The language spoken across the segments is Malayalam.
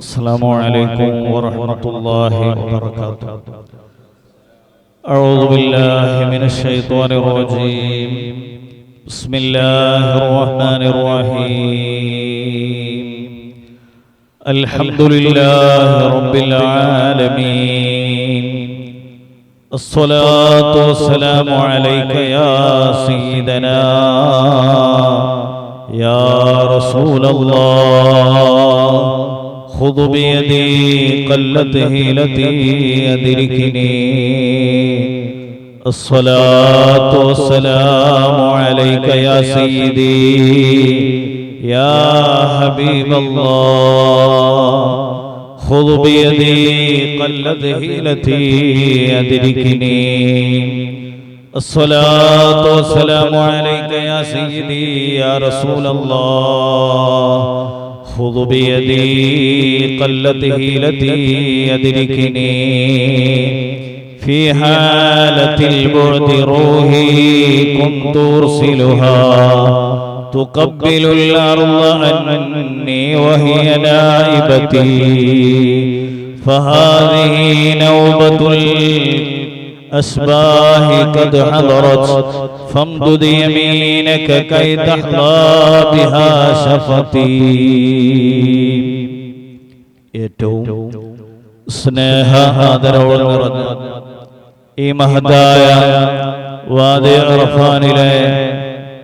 السلام عليكم ورحمة الله وبركاته. أعوذ بالله من الشيطان الرجيم. بسم الله الرحمن الرحيم. الحمد لله رب العالمين. الصلاة والسلام عليك يا سيدنا يا رسول الله. خذ بيدي قلت هيلتي أدركني. الصلاة والسلام عليك يا سيدي يا حبيب الله. خذ بيدي قلت هيلتي أدركني. الصلاة والسلام عليك يا سيدي يا رسول الله. خذ بيدي قلت هيلتي أدركني. في حالة البعد روحي كنت أرسلها تقبل الأرض عني وهي نائبتي. فهذه نوبة الأسباح قد حضرت فامدد يمينك كي تحظى بها شفتي. ഏറ്റവും സ്നേഹ ആദരവോടെ നിറഞ്ഞ ഈ മഹത്തായ വാദി അറഫാനിലെ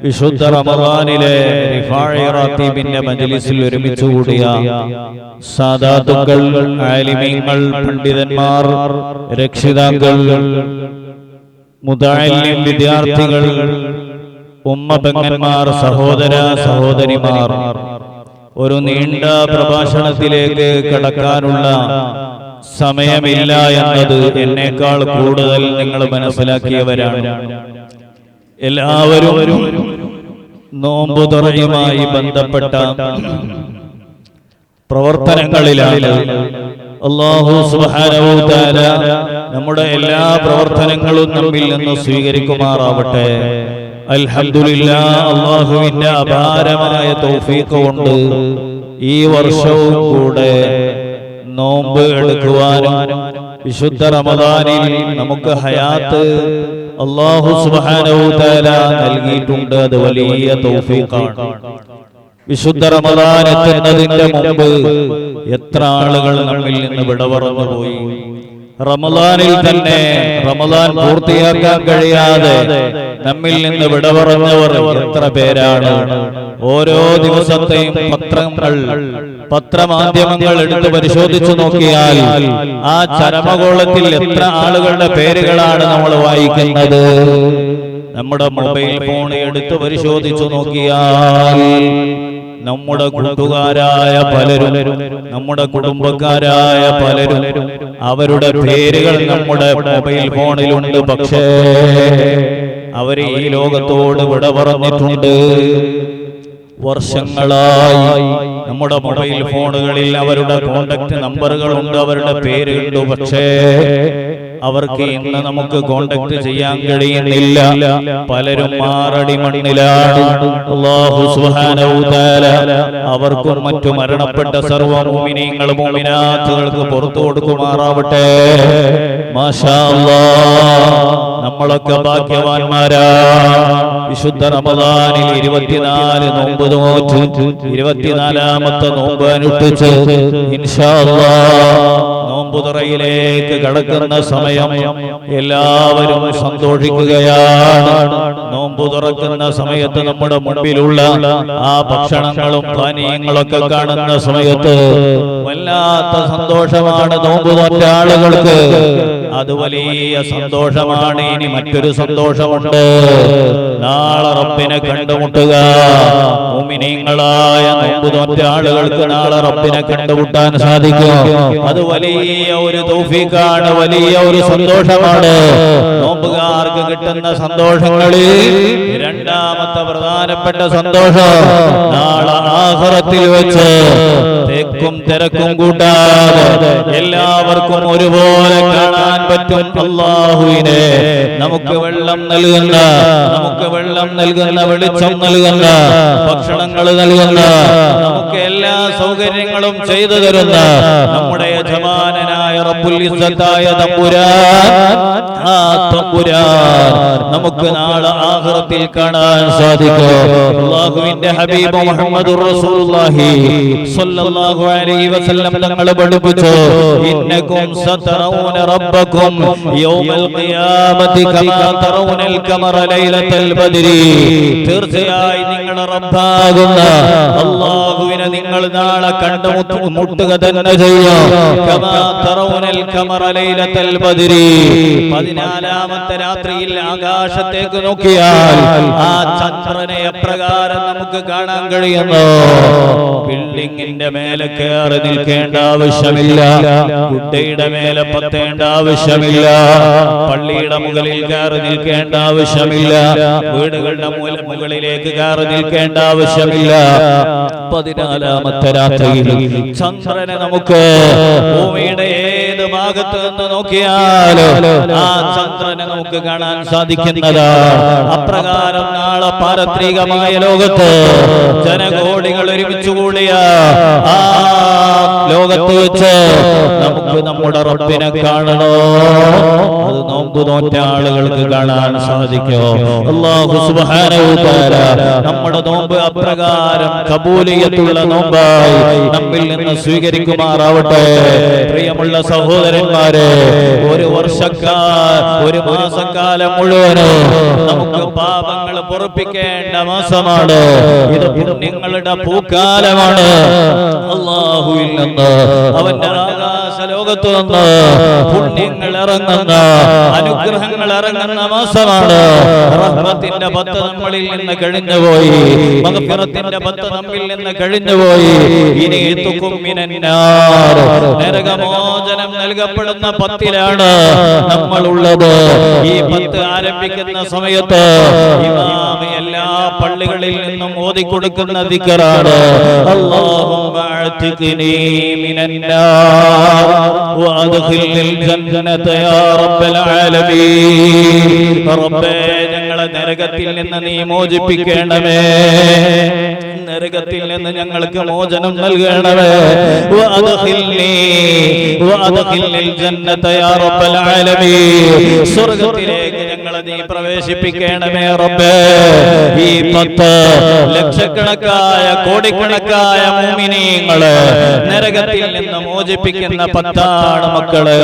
വിശുദ്ധ റമളാനിലെ റിഫാഇ റാത്തീബിന്റെ മജ്ലിസിൽ ഒരുമിച്ച് കൂടിയ സാദാത്തുക്കൾ, ആലിമീങ്ങൾ, പണ്ഡിതന്മാർ, രക്ഷിതാക്കൾ, മുതഅല്ലിം വിദ്യാർത്ഥികൾ, ഉമ്മ പെങ്ങന്മാർ, സഹോദര സഹോദരിമാർ, ഒരു നീണ്ട പ്രഭാഷണത്തിലേക്ക് കടക്കാനുള്ള സമയമില്ല എന്നത് എന്നേക്കാൾ കൂടുതൽ നിങ്ങൾ മനസ്സിലാക്കിയവരാണ്. എല്ലാവരും നോമ്പുതുറയുമായി ബന്ധപ്പെട്ട പ്രവർത്തനങ്ങളിലാണ്. അല്ലാഹു സുബ്ഹാനഹു വ തആല നമ്മുടെ എല്ലാ പ്രവർത്തനങ്ങളും നമ്മിൽ നിന്ന് സ്വീകരിക്കുമാറാവട്ടെ. അൽഹംദുലില്ലാഹ്, അല്ലാഹുവിന്റെ അപാരമായ തൗഫീഖ് കൊണ്ട് ഈ വർഷവും കൂടെ നോമ്പ് എടുക്കുവാനും വിശുദ്ധ റമളാനിൽ നമുക്ക് ഹയാത്ത് അല്ലാഹു സുബ്ഹാനഹു വ തആല നൽകിയിട്ടുണ്ട്. അത് വലിയ തൗഫീഖാണ്. വിശുദ്ധ റമളാൻ എത്തുന്നതിന്റെ മുമ്പ് എത്ര ആളുകൾ നമ്മിൽ നിന്ന് വിട പറഞ്ഞു പോയി. റമളാനിൽ തന്നെ റമളാൻ പൂർത്തിയാക്കാൻ കഴിയാതെ നമ്മിൽ നിന്ന് വിട പറഞ്ഞവർ എത്ര പേരാണ്. ഓരോ ദിവസത്തെയും പത്രമാധ്യമങ്ങൾ എടുത്ത് പരിശോധിച്ചു നോക്കിയാൽ ആ ചരമകോളത്തിൽ എത്ര ആളുകളുടെ പേരുകളാണ് നമ്മൾ വായിക്കുന്നത്. നമ്മുടെ മൊബൈൽ ഫോൺ എടുത്ത് പരിശോധിച്ചു നോക്കിയാൽ നമ്മുടെ കൂട്ടുകാരായ പലരും, നമ്മുടെ കുടുംബക്കാരായ പലരും, അവരുടെ പേരുകൾ നമ്മുടെ മൊബൈൽ ഫോണിലുണ്ട്. പക്ഷേ അവര് ഈ ലോകത്തോട് വിട പറഞ്ഞിട്ടുണ്ട്. വർഷങ്ങളായി നമ്മുടെ മൊബൈൽ ഫോണുകളിൽ അവരുടെ കോണ്ടാക്ട് നമ്പറുകളുണ്ട്, അവരുടെ പേരുണ്ട്. പക്ഷേ അവർക്ക് ഇന്ന് നമുക്ക് കോണ്ടാക്ട് ചെയ്യാൻ കഴിയുന്നില്ല. പലരും മാറടി മണ്ണിലാണ്. അല്ലാഹു സുബ്ഹാനഹു വ തആല അവർക്കും മറ്റു മരണപ്പെട്ട സർവ്വ മുഅ്മിനീങ്ങളും മുഅ്മിനാത്തുകൾക്ക് പുറത്തു കൊടുക്കുമാറാവട്ടെ. മാഷാ അല്ലാഹ്, നമ്മളൊക്കെ ഭാഗ്യവാന്മാരാ. വിശുദ്ധ റമളാനിൽ 24 നോമ്പ് നോറ്റ് 24ാമത്തെ നോമ്പ് അനുഷ്ഠിച്ച് ഇൻഷാ അല്ലാഹ് നോമ്പുതുറയിലേക്ക് കടക്കുന്ന സമയം എല്ലാവരും സന്തോഷിക്കുകയാണ്. നോമ്പു തുറക്കുന്ന സമയത്ത് നമ്മുടെ മുമ്പിലുള്ള ആ ഭക്ഷണങ്ങളും പാനീയങ്ങളൊക്കെ കാണുന്ന സമയത്ത് വല്ലാത്ത സന്തോഷമാണ്. നോമ്പു നോറ്റ ആളുകൾക്ക് അത് വലിയ സന്തോഷമാണ്. ഇനി മറ്റൊരു സന്തോഷമുണ്ട്, നാളെ റബ്ബിനെ കണ്ടുമുട്ടുക. മുഅ്മിനീങ്ങളായ നോമ്പു നോറ്റ ആളുകൾക്ക് നാളെ റബ്ബിനെ കണ്ടുമുട്ടാൻ സാധിക്കും. അത് വലിയ ഒരു തൗഫീഖാണ്, വലിയ ഒരു സന്തോഷമാണ്. നോമ്പുകാർക്ക് കിട്ടുന്ന സന്തോഷങ്ങളിൽ രണ്ടാമത്തെ പ്രധാനപ്പെട്ട സന്തോഷം നാളെ ആഖിറത്തിൽ വെച്ച് തെക്കും തിരക്കും കൂട്ടാതെ എല്ലാവർക്കും ഒരുപോലെ കാണാൻ പറ്റും അല്ലാഹുവിനെ. നമുക്ക് വെള്ളം നൽകുന്ന, വെളിച്ചം നൽകുന്ന, ഭക്ഷണങ്ങൾ നൽകുന്ന, നമുക്ക് എല്ലാ സൗകര്യങ്ങളും ചെയ്തു തരുന്ന നമ്മുടെ യജമാനനായ റബ്ബുൽ ഇസ്സത്തായ തമ്പുരാൻ, ആ തമ്പുരാൻ നമുക്ക് നാളെ ആഖിറത്തിൽ കാണാൻ സാധിക്കും. അല്ലാഹുവിന്റെ ഹബീബ് മുഹമ്മദുർ റസൂലുള്ളാഹി സ്വല്ലല്ലാഹു അലൈഹി വസല്ലം തങ്ങൾ പഠിപ്പിച്ചു, ഇന്നകും സതറൗന റബ്ബകും യൗമൽ ഖിയാമത്തി കമാ തറൗനൽ ഖമറ ലൈലത്തുൽ ബദ്രി. തീർച്ചയായും നിങ്ങളുടെ റബ്ബാകുന്ന അല്ലാഹുവിനെ നിങ്ങൾ നാളെ കണ്ടുമുട്ടുക തന്നെ ചെയ്യും. കമാ തറൗനൽ ഖമറ ലൈലത്തുൽ ബദ്രി. 14ാമത്തെ രാത്രിയിൽ ആകാശത്തേക്ക് നോക്കിയാൽ ആ ചന്ദ്രനെ എപ്രകാരം നമുക്ക് കാണാൻ കഴിയുന്നു. ബിൽഡിങ്ങിന്റെ മേലെ കയറി നിൽക്കേണ്ട ആവശ്യമില്ല, കുട്ടിയുടെ മേലെ പത്തേണ്ട ആവശ്യമില്ല, പള്ളിയുടെ മുകളിൽ കയറി നിൽക്കേണ്ട ആവശ്യമില്ല, വീടുകളുടെ മുകളിലേക്ക് കയറി നിൽക്കേണ്ട ആവശ്യമില്ല. 14ാമത്തെ രാത്രിയിൽ ചന്ദ്രനെ നമുക്ക് ഭൂമിയുടെ ഏത് ഭാഗത്ത് നിന്ന് നോക്കിയാലോ ആ ചന്ദ്രനെ നമുക്ക് കാണാൻ സാധിക്കുന്നതാണ്. അപ്രകാരം നാളെ പാരത്രികമായ ലോകത്ത് ജനകോടികൾ ഒരുമിച്ച് കൂടിയ ആ ലോകത്ത് വെച്ച് നമുക്ക് നമ്മുടെ റബ്ബിനെ കാണണോ? അത് നോമ്പ് നോറ്റ ആളുകൾക്ക് കാണാൻ സാധിക്കോ? അല്ലാഹു സുബ്ഹാനഹു വ തആല നമ്മുടെ നോമ്പ് അപ്രകാരം കബൂലിയത്തുള്ള നോമ്പായി നമ്മിൽ നിന്ന് സ്വീകരിക്കുമാറാവട്ടെ. പ്രിയമുള്ള സഹോദരന്മാരെ, ഒരു മാസക്കാലം മുഴുവനും നമുക്ക് പാപങ്ങൾ പൊറുപ്പിക്കേണ്ട മാസമാണ് ഇത്. പുണ്യങ്ങളുടെ പൂക്കാലമാണ്. അല്ലാഹുവിൽ നിന്ന്, അവന്റെ ആകാശ ലോകത്തു നിന്ന് പുണ്യങ്ങൾ ഇറങ്ങുന്ന, അനുഗ്രഹങ്ങൾ ഇറങ്ങുന്ന മാസമാണ്. റഹ്മത്തിന്റെ 10 നമ്മളിൽ നിന്ന് കഴിഞ്ഞുപോയി, മഗ്ഫിറത്തിന്റെ 10 നമ്മിൽ നിന്ന് കഴിഞ്ഞുപോയി. ഇനി തുകും മിനന്നാർ, നരകമോചനം നൽകപ്പെടുന്ന 10ലാണ് നമ്മൾ ഉള്ളത്. ഈ 10 ആരംഭിക്കുന്ന സമയത്ത് ഇമാം എല്ലാ പള്ളികളിൽ നിന്നും ഓതിക്കൊടുക്കുന്ന ദിക്റാണ്, അല്ലാഹുമ്മ അഅ്തിഖ്നി മിനന്നാർ വഅദ്ഖിൽനിൽ ജന്നത യാ റബ്ബൽ ആലമീൻ. റബ്ബേ, ഞങ്ങളെ നരകത്തിൽ നിന്ന് നീ മോചിപ്പിക്കണമേ, നരകത്തിൽ നിന്ന് ഞങ്ങൾക്ക് മോചനം നൽകണമേ. വഅദ്ഖിൽനിൽ ജന്നത യാ റബ്ബൽ ആലമീൻ. സ്വർഗ്ഗത്തിലേക്ക് ഞങ്ങളെ നീ പ്രവേശിപ്പിക്കണമേ റബ്ബേ. ഈ 10 ലക്ഷക്കണക്കായ കോടിക്കണക്കായ മുഅ്മിനീങ്ങളെ നരകത്തിൽ നിന്ന് മോചിപ്പിക്കുന്ന 10ആണ് മക്കളെ.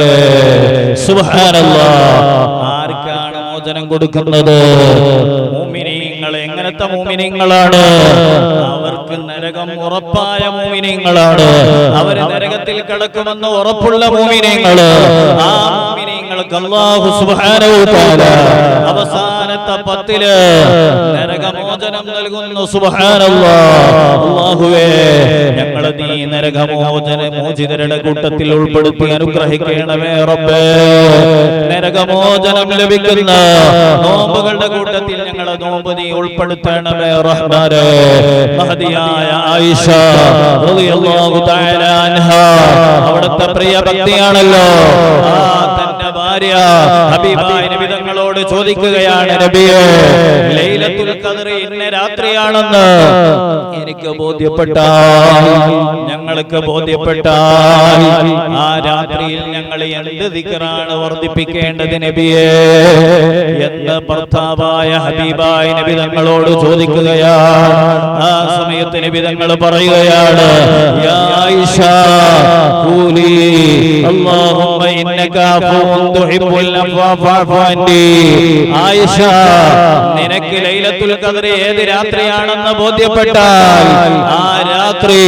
സുബ്ഹാനല്ലാഹ്. ആർക്കാണ് മോചനം കൊടുക്കുന്നത്? മുഅ്മിനീങ്ങളെ. എങ്ങനത്തെ മുഅ്മിനീങ്ങളാണ്? അവർക്ക് നരകം ഉറപ്പായ മുഅ്മിനീങ്ങളാണ്. അവർ നരകത്തിൽ കടക്കുമെന്ന് ഉറപ്പുള്ള മുഅ്മിനീങ്ങള്. ആ മുഅ്മിനീങ്ങൾക്ക് അല്ലാഹു സുബ്ഹാനഹു വ തആല അവസാനത്തെ 10ല് നരകമോചനം നൽകുന്നു. സുബ്ഹാനല്ലാഹ്. അല്ലാഹുവേ, ഞങ്ങളെ നീ നരകമോചനരുടെ കൂട്ടത്തിൽ ഉൾപ്പെടുത്തി അനുഗ്രഹിക്കണമേ റബ്ബേ. നരകമോചനം ലഭിക്കുന്ന നോമ്പുകളുടെ കൂട്ടത്തിൽ ഞങ്ങളെ നോമ്പ് നീ ഉൾപ്പെടുത്തണമേ റഹ്മാനേ. മഹദിയായ ആയിഷ റളിയല്ലാഹു തആല അൻഹാ, അവിടുത്തെ പ്രിയ ഭക്തിയാണല്ലോ, തന്റെ ഭാര്യ ഹബീബായ നബി തങ്ങളോട് ചോദിക്കുകയാണ്, നബിയേ, ലൈലത്തുൽ ഖദ്ർ ഇന്ന രാത്രിയാണെന്ന് എനിക്ക് ബോധ്യപ്പെട്ടാൽ, ഞങ്ങൾക്ക് ബോധ്യപ്പെട്ടാൽ ആ രാത്രിയിൽ ഞങ്ങൾ എന്ത് ദിക്റാണ് വർദ്ധിപ്പിക്കേണ്ടത് നബിയേ എന്ന് ഭർത്താവായ ഹബീബായ നബി തങ്ങളോട് ചോദിക്കുകയാണ്. ആ സമയത്ത് നബി തങ്ങൾ പറയുകയാണ്, യാ ആയിഷ ഖൂലി അല്ലാഹുമ്മ ഇന്നക അഫൂൻ തുഹിബ്ബുൽ അഫ്വ ഫഅഫു അന്നി. ആയിഷ, നിനക്ക് ലൈലത്തുൽ ഖദ്ർ ഏത് രാത്രിയാണെന്ന് ബോധ്യപ്പെട്ടാൽ ആ രാത്രി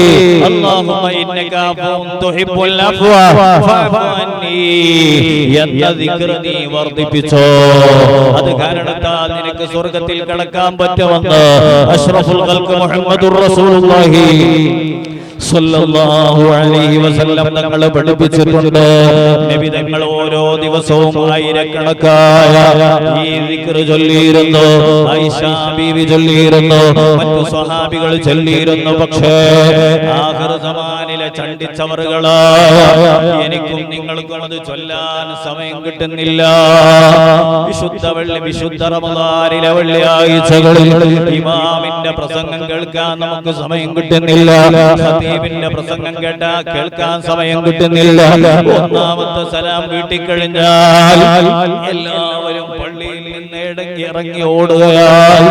അല്ലാഹുമ്മ ഇന്നക അഫൂൻ തുഹിബ്ബുൽ അഫ്വ ഫഅഫു അന്നി എന്ന ദിക്ർ നീ വർദ്ധിപ്പിച്ചോ. അത് കാരണത്താൽ നിനക്ക് സ്വർഗ്ഗത്തിൽ കടക്കാൻ പറ്റുമെന്ന് അഷ്റഫുൽ ഖൽഖ് മുഹമ്മദുർ റസൂലുള്ളാഹി സല്ലല്ലാഹു അലൈഹി വസല്ലം തങ്ങൾ പഠിപ്പിച്ചിട്ടുണ്ട്. നബി തങ്ങൾ ഓരോ ദിവസവും ആയിരക്കണക്കായ ഈ ദിക്ർ ചൊല്ലിയിരുന്നു. ആയിഷ ബീവി ചൊല്ലിയിരുന്നു, മറ്റു സ്വഹാബികൾ ചൊല്ലിയിരുന്നു. പക്ഷേ ആഖിർ സമാനിലെ ചണ്ടിച്ചവറുകളായ എനിക്കും നിങ്ങൾക്കും അത് ചൊല്ലാൻ സമയം കിട്ടുന്നില്ല. വിശുദ്ധ റമദാനിലെ വെള്ളിയാഴ്ചകളിൽ ഇമാമിന്റെ പ്രസംഗം കേൾക്കാൻ നമുക്ക് സമയം കിട്ടുന്നില്ല. ഖതീബിന്റെ പ്രസംഗം കേൾക്കാൻ സമയം കിട്ടുന്നില്ല. ഒന്നാമത്തെ സലാം വീട്ടിക്കഴിഞ്ഞാൽ എല്ലാവരും പള്ളിയിൽ നിന്ന് ഇറങ്ങി ഓടുകയാൽ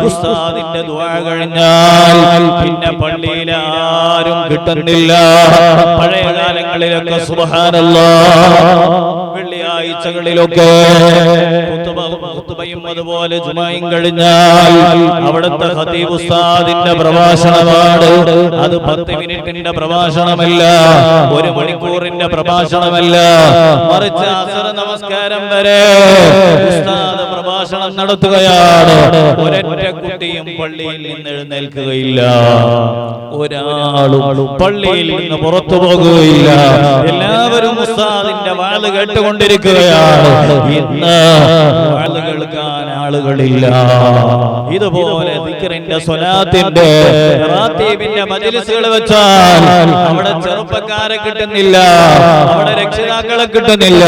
ഉസ്താദിന്റെ ദുആ കഴിഞ്ഞാൽ പിന്നെ പള്ളിയിൽ ആരും കിട്ടുന്നില്ല. പഴയ കാലങ്ങളിലൊക്കെ സുബ്ഹാനല്ലാഹ് വെള്ളിയാഴ്ചകളിലൊക്കെ ഖുതുബയും അതുപോലെ ജുമയും കഴിഞ്ഞാൽ അവിടുത്തെ ഖതീബ് ഉസ്താദിന്റെ പ്രഭാഷണമാണ്. അത് 10 മിനിറ്റിന്റെ പ്രഭാഷണമല്ല, 1 മണിക്കൂറിന്റെ പ്രഭാഷണമല്ല, മറിച്ച് അസ്ർ നമസ്കാരം വരെ ഉസ്താദ് പ്രഭാഷണം നടത്തുകയാണ്. ഒരൊറ്റ കുട്ടിയും പള്ളിയിൽ നിന്ന് എഴുന്നേൽക്കുകയില്ല, ഒരാളും പള്ളിയിൽ നിന്ന് പുറത്തു പോകുകയില്ല. എല്ലാവരും ഉസ്താദിന്റെ വാള് കേട്ടുകൊണ്ടിരിക്കുകയാണ്. ഇന്ന് വാള് കേൾക്കാൻ ആളുകളില്ല. ഇതുപോലെ ദിക്റിന്റെ സ്വലാത്തിന്റെ റാത്തീബിന്റെ മജ്‌ലിസുകൾ വെച്ചാൽ അവിടെ ചെറുപ്പക്കാരെ കിട്ടുന്നില്ല, അവിടെ രക്ഷിതാക്കളെ കിട്ടുന്നില്ല.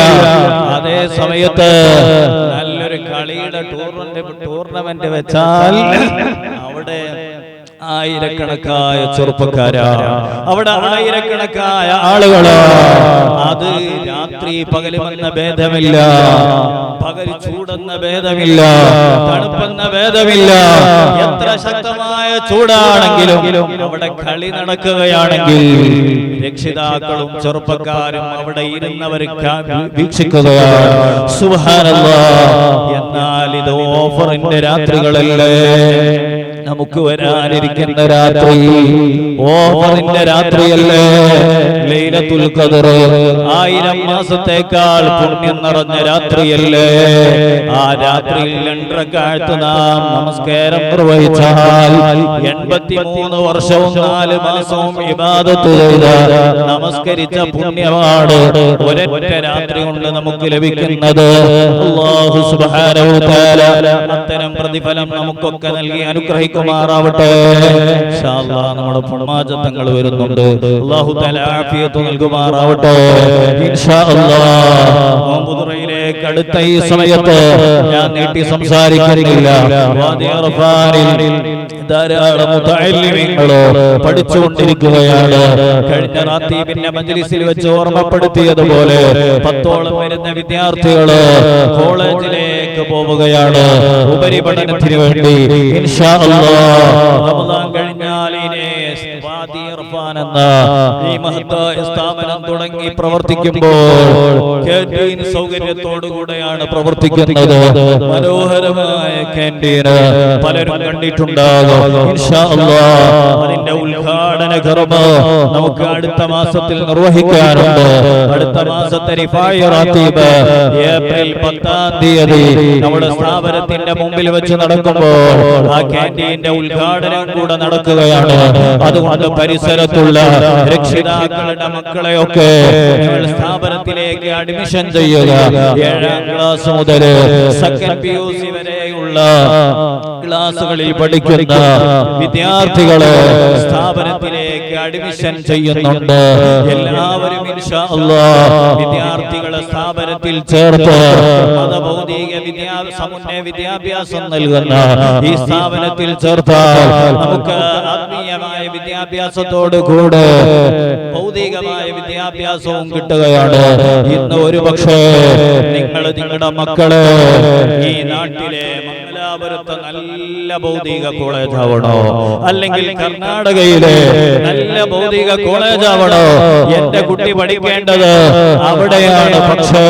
അതേ സമയത്ത് നല്ലൊരു കളിയുടെ ടൂർണമെന്റ് വെച്ചാൽ അവിടെ ആയിരക്കണക്കായ ചെറുപ്പക്കാരാ, അവിടെ ആയിരക്കണക്കായ ആളുകളാ. അത് രാത്രി പകലുമെന്ന ഭേദമില്ല, പകൽ ചൂടെന്ന ഭേദമില്ല, തണുപ്പെന്ന ഭേദമില്ല. എത്ര ശക്തമായ ചൂടാണെങ്കിലും അവിടെ കളി നടക്കുകയാണെങ്കിൽ രക്ഷിതാക്കളും ചെറുപ്പക്കാരും അവിടെ ഇരുന്നവർ വീക്ഷിക്കുകയാണ്. സുബ്ഹാനല്ലാഹ്. എന്നാൽ ഇത് ഓഫറിന്റെ രാത്രികളല്ലേ, നമുക്ക് വരാനിരിക്കുന്ന രാത്രി ഓഫറിന്റെ രാത്രിയല്ലേ. ലൈലത്തുൽ ഖദർ 1000 മാസത്തേക്കാൾ പുണ്യം നിറഞ്ഞ രാത്രിയല്ലേ. ആ രാത്രിയിൽ 2 റക്അത്ത് നാം നമസ്കാരം നിർവഹിച്ചാൽ 83 വർഷവും 4 മാസവും ഇബാദത്ത് ചെയ്ത നമസ്കരിച്ച പുണ്യമാണ് ഒരൊറ്റ രാത്രി കൊണ്ട് നമുക്ക് ലഭിക്കുന്നത്. അല്ലാഹു സുബ്ഹാനഹു വ തആല അത്തരം പ്രതിഫലം നമുക്കൊക്കെ നൽകി അനുഗ്രഹിക്കുമാറാവട്ടെ. ഇൻഷാ അല്ലാഹ് നമ്മുടെ പുണ്യമാജത്തങ്ങൾ വരുന്നുണ്ട്. അല്ലാഹു തആല ആഫിയത്ത് നൽകുമാറാവട്ടെ. ഇൻഷാ അല്ലാഹ് നോമ്പുതുറയിലേക്ക് അടുത്ത ഈ സമയത്ത് ഞാൻ നീട്ടി സംസാരിക്കുന്നില്ല. വാദി അർഫാനിൽ ധാരാളം മുതഅല്ലിമീങ്ങൾ പഠിച്ചുകൊണ്ടിരിക്കുകയാണ്. കഴിഞ്ഞ റാത്തീബിന്റെ മജ്‌ലിസിൽ വെച്ച് ഓർമ്മപ്പെടുത്തിയതുപോലെ 10ഓളം വരുന്ന വിദ്യാർത്ഥികൾ കോളേജിലേക്ക് പോവുകയാണ് ഉപരിപഠനത്തിന് വേണ്ടി. ഇൻഷാ അല്ലാഹ് റമദാൻ കഴിഞ്ഞാൽ വാദി ഇർഫാൻ എന്ന ഈ മഹത്തായ സ്ഥാപനം തുടങ്ങി പ്രവർത്തിക്കുമ്പോൾ ക്യാന്റീൻ സൗകര്യത്തോടുകൂടെയാണ് പ്രവർത്തിക്കുന്നത്. മനോഹരമായ ക്യാന്റീൻ പലരും കണ്ടിട്ടുണ്ടാകും. ഇൻഷാ അല്ലാഹ് അതിന്റെ ഉദ്ഘാടന കർമ്മം നമുക്ക് അടുത്ത മാസത്തിൽ നിർവഹിക്കാറുണ്ട്. അടുത്ത മാസത്തെ റിഫായി റാത്തീബ് ഏപ്രിൽ 10-ാം തീയതി നമ്മുടെ സ്ഥാപനത്തിന്റെ മുമ്പിൽ വെച്ച് നടക്കുമ്പോൾ ആ ക്യാന്റീന്റെ ഉദ്ഘാടനം കൂടെ നടക്കുകയാണ്. അതുകൊണ്ട് പരിസരത്തുള്ള രക്ഷിതാക്കളുടെ മക്കളെയൊക്കെ സ്ഥാപനത്തിലേക്ക് അഡ്മിഷൻ ചെയ്യുക. 7ാം ക്ലാസ് മുതൽ സെക്കൻഡ് PUC വരെയുള്ള ക്ലാസുകളിൽ പഠിക്കുന്ന വിദ്യാർത്ഥികളെ സ്ഥാപനത്തിലേക്ക് അഡ്മിഷൻ ചെയ്യുന്നുണ്ട്. എല്ലാവരും ഇൻഷാ അല്ലാഹ് വിദ്യാർത്ഥികളെ സ്ഥാപനത്തിൽ ചേർത്ത് മതഭൗതിക സമുന്നയ വിദ്യാഭ്യാസം നൽകുന്ന ഈ സ്ഥാപനത്തിൽ ചേർത്താൽ നമുക്ക് ആത്മീയമായ വിദ്യാഭ്യാസത്തോട് കൂടെ ഭൗതികമായ വിദ്യാഭ്യാസവും കിട്ടുകയാണ്. ഇന്ന് ഒരു പക്ഷേ നിങ്ങളുടെ മക്കളെ ഈ നാട്ടിലെ മംഗലാപുരത്ത് നല്ല ഭൗതിക കോളേജ് ആവണോ, അല്ലെങ്കിൽ കർണാടകയിലെ നല്ല ഭൗതിക കോളേജ് ആവണോ, എന്റെ കുട്ടി പഠിക്കേണ്ടത് അവിടെയാണ്. പക്ഷേ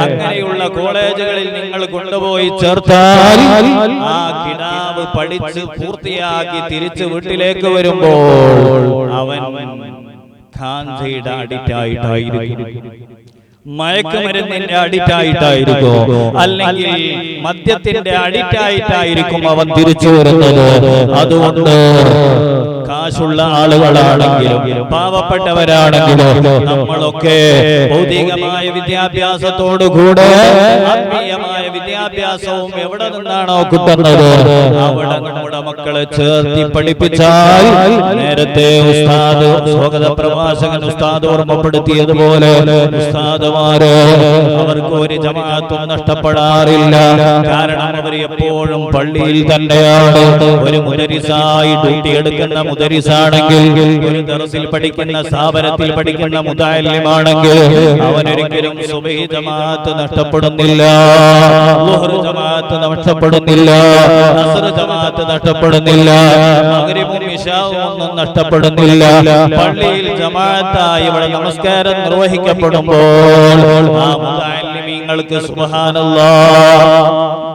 അങ്ങനെയുള്ള കോളേജുകളിൽ നിങ്ങൾ കൊണ്ടുപോയി ചേർത്താൽ ആ കിടാവ് പഠിച്ച് പൂർത്തിയാക്കി തിരിച്ച് വീട്ടിലേക്ക് വരുമ്പോൾ അവൻ ഖാൻജയുടെ അഡിക്റ്റ് ആയിട്ടായിരിക്കും, മയക്കുമരുന്നിന്റെ അഡിക്റ്റ് ആയിട്ടായിരിക്കും, അല്ലെങ്കിൽ മദ്യത്തിന്റെ അഡിക്റ്റ് ആയിട്ടായിരിക്കും അവൻ തിരിച്ചു വരുന്നത്. അതുകൊണ്ട് കാശുള്ള ആളുകളാണെങ്കിലും പാവപ്പെട്ടവരാണെങ്കിലും നമ്മളൊക്കെ ഭൗതികമായ വിദ്യാഭ്യാസത്തോടുകൂടെ ആത്മീയമായ വിദ്യാഭ്യാസവും എവിടെ നിന്നാണോ കിട്ടുന്നത് അവിടെ നമ്മുടെ മക്കളെ ചേർത്തി പഠിപ്പിച്ചാൽ നേരത്തെ ഉസ്താദ് സ്വാഗത പ്രഭാഷകൻ ഉസ്താദ് ഓർമ്മപ്പെടുത്തിയതുപോലെ ഉസ്താദുമാര് അവർക്ക് ഒരു ജമാഅത്തും നഷ്ടപ്പെടാറില്ല. കാരണം അവർ എപ്പോഴും പള്ളിയിൽ തന്നെയാണ്. ഒരു മുദരിസായി ഡ്യൂട്ടി എടുക്കുന്ന മുദരിസാണെങ്കിൽ, ഒരു ദർസിൽ പഠിക്കുന്ന സ്ഥാപനത്തിൽ പഠിക്കുന്ന മുതഅല്ലിമാണെങ്കിൽ അവനൊരിക്കലും സുബഹി ജമാഅത്ത് നഷ്ടപ്പെടുന്നില്ല, ളുഹർ ജമാഅത്ത് നഷ്ടപ്പെടുന്നില്ല, അസ്ർ ജമാഅത്ത് നഷ്ടപ്പെടുന്നില്ല, മഗ്രിബും ഇശാഉം ഒന്നും നഷ്ടപ്പെടുന്നില്ല. പള്ളിയിൽ ജമാഅത്തായി ഇവിടെ നമസ്കാരം നിർവഹിക്കപ്പെടുമ്പോൾ ആ മുതഅല്ലിമീങ്ങൾക്ക് സുബ്ഹാനല്ലാഹ്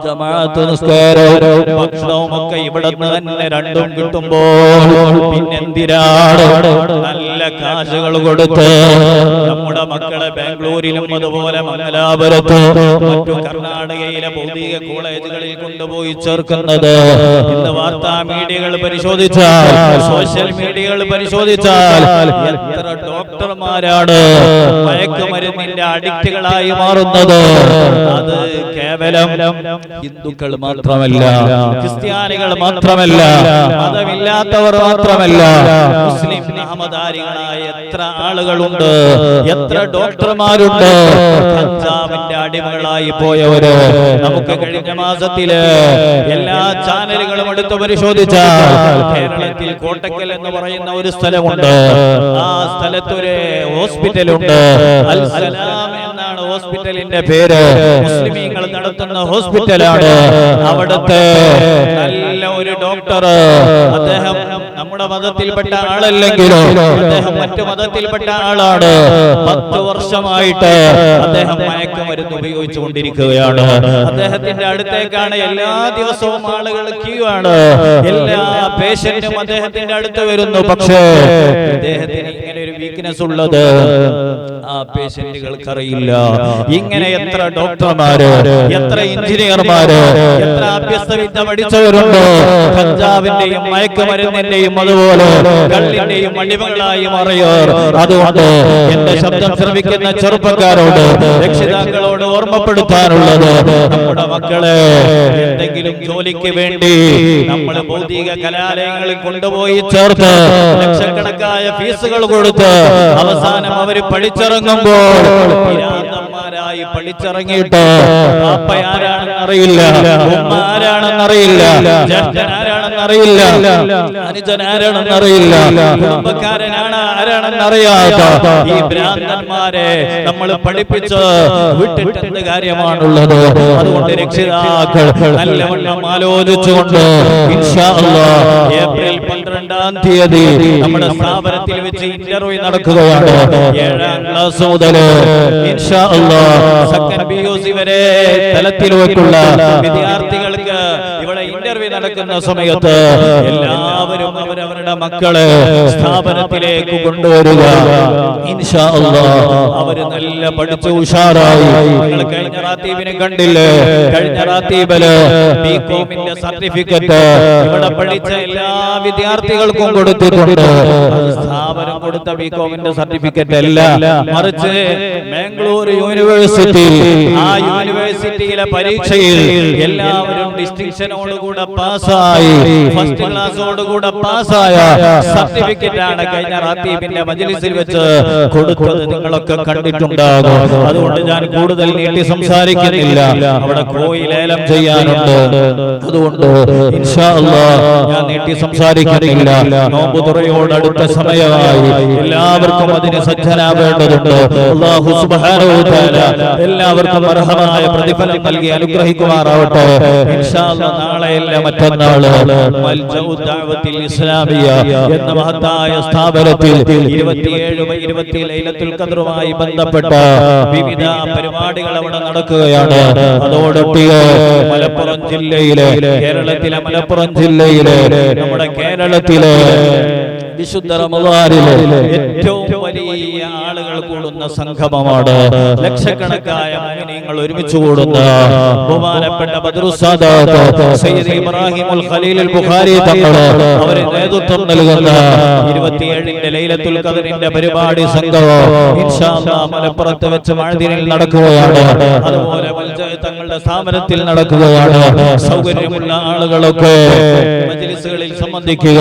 ജമാഅത്ത് നിസ്കാരവും ഭക്ഷണവും ഒക്കെ ഇവിടെ തന്നെ രണ്ടും കിട്ടുമ്പോൾ പിന്നെന്തിനാണ് നല്ല കാശുകൾ കൊടുത്ത് നമ്മുടെ മക്കളെ ബാംഗ്ലൂരിലും അതുപോലെ മംഗലാപുരത്തും മറ്റു കർണാടകയിലെ ഭൗതിക കോളേജുകളിൽ കൊണ്ടുപോയി ചേർക്കുന്നത്? ഇന്ന് വാർത്താ മീഡിയകൾ പരിശോധിച്ചാൽ, സോഷ്യൽ മീഡിയകൾ പരിശോധിച്ചാൽ എത്ര ഡോക്ടർമാരാണ് മയക്കുമരുന്നിന്റെ അഡിക്റ്റുകളായി മാറുന്നത്? അത് കേവലം ഹിന്ദുക്കൾ മാത്രമല്ല, ക്രിസ്ത്യാനികൾ മാത്രമല്ല, മതമില്ലാത്തവർ മാത്രമല്ല, മുസ്ലിം നാമധാരികളായ എത്ര ആളുകളുണ്ട്, എത്ര ഡോക്ടർമാരുണ്ട് കഞ്ചാവിന്റെ അടിമകളായി പോയവര്. നമുക്ക് കഴിഞ്ഞ മാസത്തില് എല്ലാ ചാനലുകളും എടുത്ത് പരിശോധിച്ചാൽ കേരളത്തിൽ കോട്ടക്കൽ എന്ന് പറയുന്ന ഒരു സ്ഥലമുണ്ട്. ആ സ്ഥലത്തൊരു ഹോസ്പിറ്റലുണ്ട്, അൽ സലാം എന്നാണ് ഹോസ്പിറ്റലിന്റെ പേര്. മുസ്ലിമീങ്ങൾ നടത്തുന്ന ഹോസ്പിറ്റലാണ്. അവിടുത്തെ നല്ല ഒരു ഡോക്ടർ, അദ്ദേഹം നമ്മുടെ മതത്തിൽപ്പെട്ട ആളല്ലെങ്കിലും അദ്ദേഹം മറ്റു മതത്തിൽപ്പെട്ട ആളാണ്. 10 വർഷമായിട്ട് അദ്ദേഹം മയക്കുമരുന്ന് ഉപയോഗിച്ചുകൊണ്ടിരിക്കുകയാണ്. അദ്ദേഹത്തിന്റെ അടുത്തേക്കാണ് എല്ലാ ദിവസവും ആളുകൾ ക്യൂ ആണ്. എല്ലാ പേഷ്യന്റും അദ്ദേഹത്തിന്റെ അടുത്ത് വരുന്നു. പക്ഷേ അദ്ദേഹത്തിന് ഇങ്ങനെ ഒരു വീക്ക്നെസ് ഉള്ളത് ആ പേഷ്യന്റുകൾക്ക് അറിയില്ല. ഇങ്ങനെ എത്ര ഡോക്ടർമാര്, എത്ര എഞ്ചിനീയർമാര്, എത്ര അഭ്യസ്തവിദ്യ പഠിച്ചവരുണ്ട് കഞ്ചാവിന്റെയും മയക്കുമരുന്നിന്റെയും അതുപോലെ കള്ളിന്റെയും അടിമകളായി മാറിയവർ. അതുകൊണ്ട് എന്റെ ശബ്ദം ശ്രവിക്കുന്ന ചെറുപ്പക്കാരോട്, രക്ഷിതാക്കളോട് ഓർമ്മപ്പെടുത്താനുള്ളത്, നമ്മുടെ മക്കളെ എന്തെങ്കിലും ജോലിക്ക് വേണ്ടി നമ്മൾ ഭൗതിക കലാലയങ്ങളിൽ കൊണ്ടുപോയി ചേർത്ത് ലക്ഷക്കണക്കായ ഫീസുകൾ കൊടുത്ത് അവസാനം അവര് പഠിച്ചിറങ്ങുമ്പോൾ പിരാന്തന്മാരായി പഠിച്ചിറങ്ങിയിട്ട് പാപ്പ ആരാണെന്ന് അറിയില്ല, ഉമ്മ ആരാണെന്ന് അറിയില്ല, ജ്യേഷ്ഠൻ ആരാണെന്ന് അറിയില്ല, അനുജൻ ആരാണെന്ന് അറിയില്ല, കുടുംബക്കാരനാണ് ആരാണെന്ന് അറിയാത്ത ഈ ഭ്രാന്തന്മാരെ നമ്മൾ പഠിപ്പിച്ച് വിട്ടിട്ട് എന്ത് കാര്യമാണുള്ളത്? അതുകൊണ്ട് രക്ഷിതാക്കൾ നല്ലവണ്ണം ആലോചിച്ചുകൊണ്ട് ഇൻഷാ അല്ലാഹ് ഏപ്രിൽ 12-ാം തീയതി നമ്മുടെ സ്ഥാപനത്തിൽ വെച്ച് ഇന്റർവ്യൂ നടക്കുകയാണ്. 7ാം ക്ലാസ് മുതൽ ഇൻഷാ അല്ലാഹ് സെക്കൻഡ് പിയുസി വരെ തലത്തിലേക്കുള്ള വിദ്യാർത്ഥികൾക്ക് ഇവിടെ ഇന്റർവ്യൂ നടക്കുന്ന സമയത്ത് എല്ലാവരും അവരവരുടെ മക്കളെ സ്ഥാപനത്തിലേക്ക് കൊണ്ടുവരിക. ഇൻഷാ അല്ലാഹ് അവര് നല്ല പഠിച്ച് ഉഷാറായി. നിങ്ങൾ കഴിഞ്ഞ റാത്തീബിനെ കണ്ടില്ലേ? കഴിഞ്ഞ റാത്തീബില് ബികോമിന്റെ സർട്ടിഫിക്കറ്റ് ഇവിടെ പഠിച്ച എല്ലാ വിദ്യാർത്ഥികൾക്കും കൊടുത്തിട്ടുണ്ട്. സ്ഥാപനം കൊടുത്ത ബികോമിന്റെ സർട്ടിഫിക്കറ്റ് അല്ല, മറിച്ച് ബാംഗ്ലൂർ യൂണിവേഴ്സിറ്റി, ആ യൂണിവേഴ്സിറ്റിയിലെ പരീക്ഷയിൽ എല്ലാവരും ഡിസ്റ്റിങ്ഷനോടുകൂടെ പാസ്സായി, ഫസ്റ്റ് ക്ലാസ്സോടുകൂടെ പാസ്സായ സർട്ടിഫിക്കറ്റ് ആണ് കഴിഞ്ഞ റാത്തീബിന്റെ മജ്‌ലിസിൽ വെച്ച് കൊടുത്തത്. നിങ്ങളൊക്കെ കണ്ടിട്ടുണ്ടാകും. അതുകൊണ്ട് ഞാൻ കൂടുതൽ നീട്ടി സംസാരിക്കുന്നില്ല. അവിടെ കോയി ലേലം ചെയ്യാനുണ്ട്. അതുകൊണ്ട് ഇൻഷാ അല്ലാഹ് ഞാൻ നീട്ടി സംസാരിക്കുന്നില്ല. നോമ്പ് തുറയോട് അടുത്ത സമയമായി. എല്ലാവർക്കും അതിന് സജ്ജനാവേണ്ടതുണ്ട്. അല്ലാഹു സുബ്ഹാനഹു വ തആല എല്ലാവർക്കും അർഹമായ പ്രതിഫലം നൽകി അനുഗ്രഹിക്കുമാറാവട്ടെ. ഇൻഷാ അല്ലാഹ് നാളെയല്ല മറ്റന്നാള് മൽജഉ ദഅവത്തിൽ ഇസ്ലാമിയ എന്ന മഹത്തായ സ്ഥാപനത്തിൽ 27 ലൈലത്തുൽ ഖദ്റുമായി ബന്ധപ്പെട്ട വിവിധ പരിപാടികൾ അവിടെ നടക്കുകയാണ്. അതോടൊപ്പം മലപ്പുറം ജില്ലയിലെ, കേരളത്തിലെ മലപ്പുറം ജില്ലയിലെ, നമ്മുടെ കേരളത്തിലെ വിശുദ്ധ റമദാനിലെ ഏറ്റവും വലിയ ആളുകൾ കൂടുന്ന സംഗമമാണ്. ലക്ഷക്കണക്കായ മുഅ്മിനീങ്ങൾ ഒരുമിച്ച് കൂടുന്ന ബഹുമാനപ്പെട്ട ബദ്റുസ്സാദാത്ത് സയ്യിദ് ഇബ്രാഹിമുൽ ഖലീലുൽ ബുഖാരി തങ്ങൾ അവരെ നേതൃത്വം നൽകുന്ന 27ന്റെ ലൈലത്തുൽ ഖദറിന്റെ പരിപാടി സംഗമം ഇൻഷാ അല്ലാഹ് മലപ്പുറത്ത് വെച്ച് മഅദിനിൽ നടക്കുകയാണ്. അതുപോലെ തങ്ങളുടെ സ്ഥാപനത്തിൽ നടക്കുകയാണ്. സൗകര്യമുള്ള ആളുകളൊക്കെ മജ്ലിസുകളിൽ സംബന്ധിക്കുക.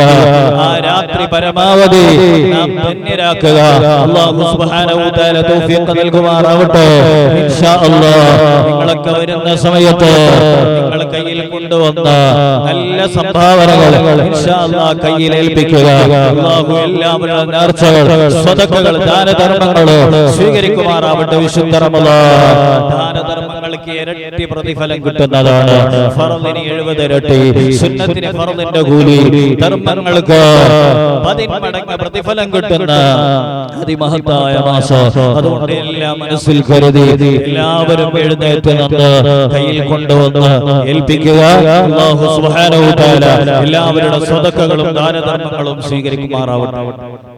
ആ രാത്രി പരമാവധി നാം ധന്യരാക്കുക. അല്ലാഹു സുബ്ഹാനഹു വ തആല തൗഫീഖ് നൽകുമാറാവട്ടെ. ഇൻഷാ അല്ലാഹ് നിങ്ങളൊക്കെ വരുന്ന സമയത്ത് നിങ്ങൾ കയ്യിൽ കൊണ്ടുവന്ന നല്ല സംഭാവനകൾ ഇൻഷാ അല്ലാഹ് കയ്യിൽ ഏൽപ്പിക്കുക. അല്ലാഹു എല്ലാവരുടെ നേർച്ചകൾ, സ്വതക്കകൾ, ദാനധർമ്മങ്ങൾ സ്വീകരിക്കുമാറാവട്ടെ. വിശുദ്ധ റമദാൻ ദാനധർമ്മങ്ങൾക്ക് ഇരട്ടി പ്രതിഫലം കിട്ടുന്നതാണ്. ഫർദിന് 70 ഇരട്ടി, സുന്നത്തിന് ഫർദിന്റെ കൂലി, ധർമ്മങ്ങൾക്ക് 10 മടങ്ങ് പ്രതിഫലം കിട്ടുന്ന അതിമഹത്തായ മാസം. അതുകൊണ്ട് എല്ലാം മനസ്സിൽ കരുതി എല്ലാവരും എഴുന്നേറ്റ് നിന്ന് കയ്യിൽ കൊണ്ടുവന്ന് ഏൽപ്പിക്കുക. അല്ലാഹു സുബ്ഹാനഹു വ തആല എല്ലാവരുടെ സ്വതക്കകളും ദാനധർമ്മങ്ങളും സ്വീകരിക്കുമാറാവട്ടെ.